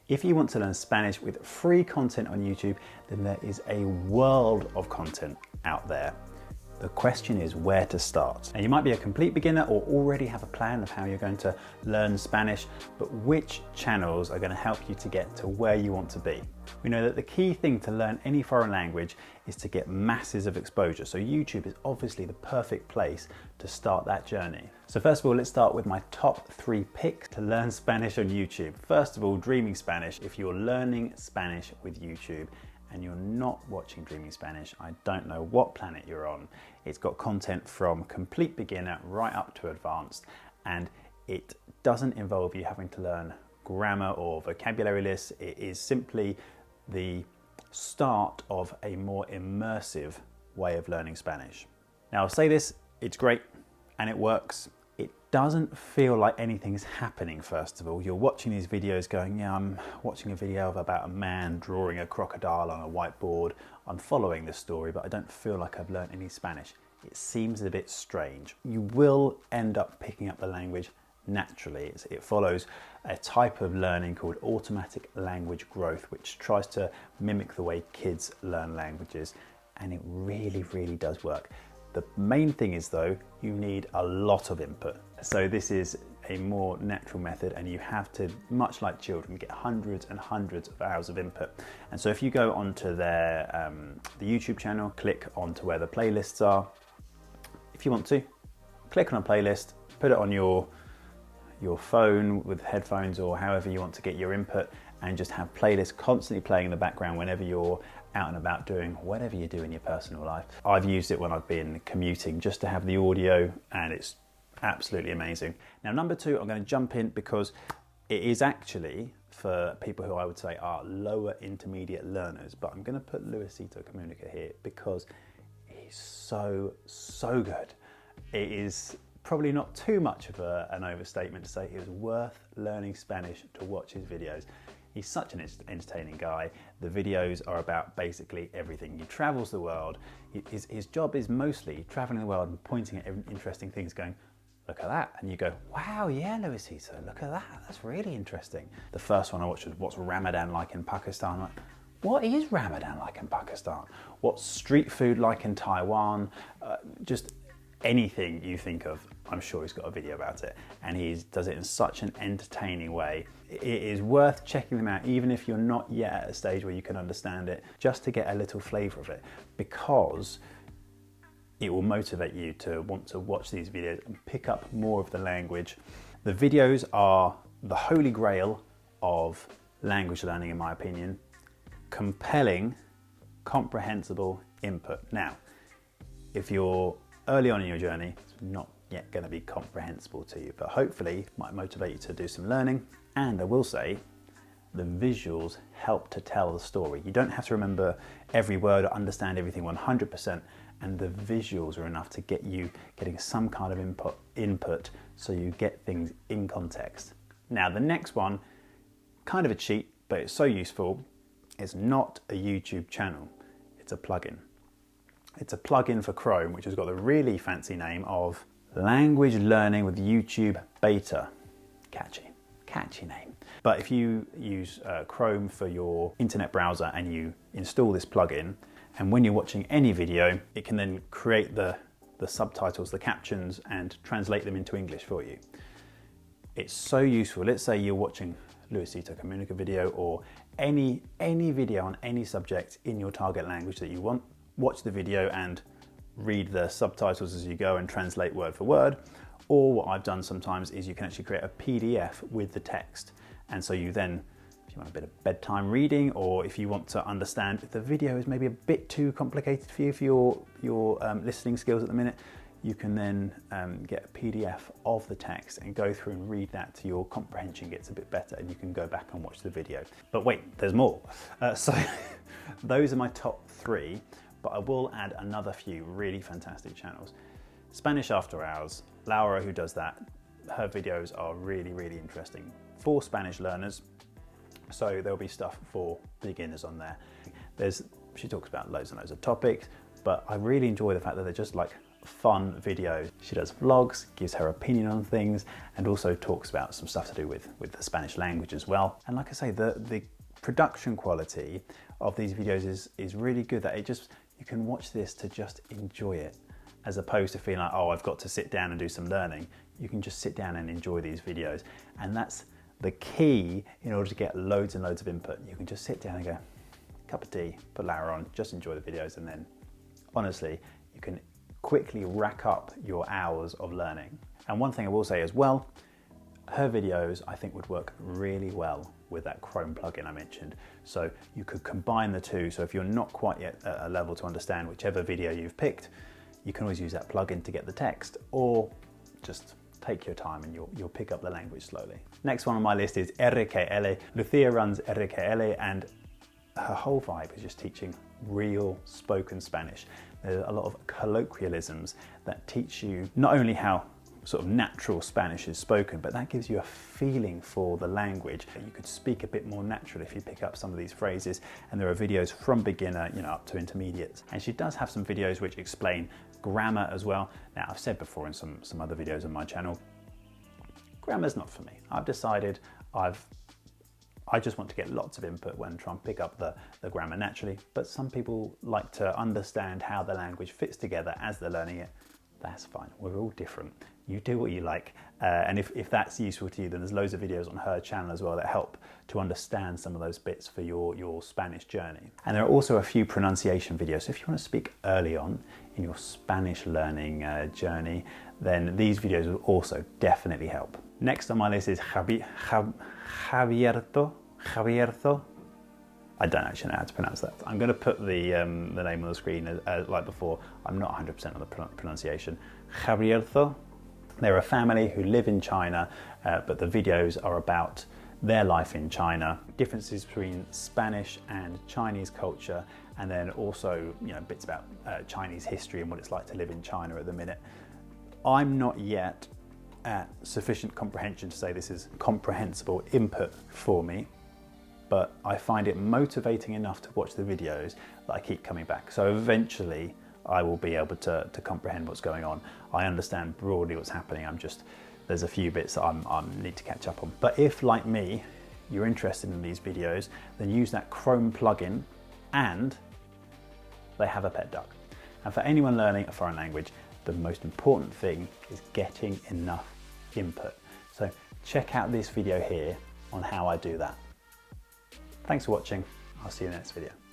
If you want to learn Spanish with free content on YouTube, then there is a world of content out there. The question is where to start. And you might be a complete beginner or already have a plan of how you're going to learn Spanish, but which channels are going to help you to get to where you want to be? We know that the key thing to learn any foreign language is to get masses of exposure. So YouTube is obviously the perfect place to start that journey. So first of all, let's start with my top 3 picks to learn Spanish on YouTube. First of all, Dreaming Spanish. If you're learning Spanish with YouTube and you're not watching Dreaming Spanish, I don't know what planet you're on. It's got content from complete beginner right up to advanced, and it doesn't involve you having to learn grammar or vocabulary lists. It is simply the start of a more immersive way of learning Spanish. Now I'll say this, it's great and it works. It doesn't feel like anything's happening, first of all. You're watching these videos going, yeah, I'm watching a video about a man drawing a crocodile on a whiteboard. I'm following this story, but I don't feel like I've learned any Spanish. It seems a bit strange. You will end up picking up the language naturally. It follows a type of learning called automatic language growth, which tries to mimic the way kids learn languages, and it really, really does work. The main thing is though, you need a lot of input. So this is a more natural method, and you have to, much like children, get hundreds and hundreds of hours of input. And so if you go onto their the YouTube channel, click onto where the playlists are. If you want to, click on a playlist, put it on your phone with headphones or however you want to get your input, and just have playlists constantly playing in the background whenever you're out and about doing whatever you do in your personal life. I've used it when I've been commuting just to have the audio, and it's absolutely amazing. Now, number 2, I'm going to jump in because it is actually for people who I would say are lower intermediate learners, but I'm going to put Luisito Comunicacin here because he's so good. It is probably not too much of an overstatement to say it was worth learning Spanish to watch his videos. He's such an entertaining guy. The videos are about basically everything. He travels the world. His job is mostly traveling the world and pointing at interesting things, going, look at that. And you go, wow, yeah, Luisito, look at that. That's really interesting. The first one I watched was what's Ramadan like in Pakistan. I'm like, what is Ramadan like in Pakistan? What's street food like in Taiwan? Just anything you think of, I'm sure he's got a video about it, and he does it in such an entertaining way. It is worth checking them out, even if you're not yet at a stage where you can understand it, just to get a little flavour of it, because it will motivate you to want to watch these videos and pick up more of the language. The videos are the holy grail of language learning, in my opinion. Compelling, comprehensible input. Now, if you're early on in your journey, it's not yet going to be comprehensible to you, but hopefully it might motivate you to do some learning. And I will say, the visuals help to tell the story. You don't have to remember every word or understand everything 100%, and the visuals are enough to get you getting some kind of input so you get things in context. Now, the next one, kind of a cheat, but it's so useful. It's not a YouTube channel, it's a plugin. It's a plugin for Chrome, which has got the really fancy name of Language Learning with YouTube Beta. Catchy name. But if you use Chrome for your internet browser and you install this plugin, and when you're watching any video, it can then create the subtitles, the captions, and translate them into English for you. It's so useful. Let's say you're watching Luisito Comunica video or any video on any subject in your target language that you want. Watch the video and read the subtitles as you go and translate word for word. Or what I've done sometimes is you can actually create a PDF with the text. And so you then, if you want a bit of bedtime reading, or if you want to understand if the video is maybe a bit too complicated for you for your listening skills at the minute, you can then get a PDF of the text and go through and read that till your comprehension gets a bit better, and you can go back and watch the video. But wait, there's more. So those are my top 3. But I will add another few really fantastic channels. Spanish After Hours, Laura, who does that, her videos are really, really interesting for Spanish learners. So there'll be stuff for beginners on there. She talks about loads and loads of topics, but I really enjoy the fact that they're just like fun videos. She does vlogs, gives her opinion on things, and also talks about some stuff to do with the Spanish language as well. And like I say, the production quality of these videos is really good, that you can watch this to just enjoy it, as opposed to feeling like, oh, I've got to sit down and do some learning. You can just sit down and enjoy these videos. And that's the key in order to get loads and loads of input. You can just sit down and go, cup of tea, put Lara on, just enjoy the videos, and then honestly, you can quickly rack up your hours of learning. And one thing I will say as well, her videos I think would work really well with that Chrome plugin I mentioned. So you could combine the two. So if you're not quite yet at a level to understand whichever video you've picked, you can always use that plugin to get the text, or just take your time and you'll pick up the language slowly. Next one on my list is RKL. Lucia runs RKL, and her whole vibe is just teaching real spoken Spanish. There's a lot of colloquialisms that teach you not only how sort of natural Spanish is spoken, but that gives you a feeling for the language. You could speak a bit more naturally if you pick up some of these phrases, and there are videos from beginner, up to intermediate. And she does have some videos which explain grammar as well. Now, I've said before in some other videos on my channel, grammar's not for me. I've decided I just want to get lots of input when trying to pick up the grammar naturally, but some people like to understand how the language fits together as they're learning it. That's fine, we're all different. You do what you like, and if that's useful to you, then there's loads of videos on her channel as well that help to understand some of those bits for your Spanish journey. And there are also a few pronunciation videos, so if you want to speak early on in your Spanish learning journey, then these videos will also definitely help. Next on my list is Javierto. I don't actually know how to pronounce that. I'm going to put the name on the screen like before. I'm not 100% on the pronunciation. Javierto. They're a family who live in China, but the videos are about their life in China, differences between Spanish and Chinese culture, and then also bits about Chinese history and what it's like to live in China at the minute. I'm not yet at sufficient comprehension to say this is comprehensible input for me, but I find it motivating enough to watch the videos that I keep coming back. So eventually I will be able to comprehend what's going on. I understand broadly what's happening. There's a few bits that I need to catch up on. But if, like me, you're interested in these videos, then use that Chrome plugin, and they have a pet duck. And for anyone learning a foreign language, the most important thing is getting enough input. So check out this video here on how I do that. Thanks for watching. I'll see you in the next video.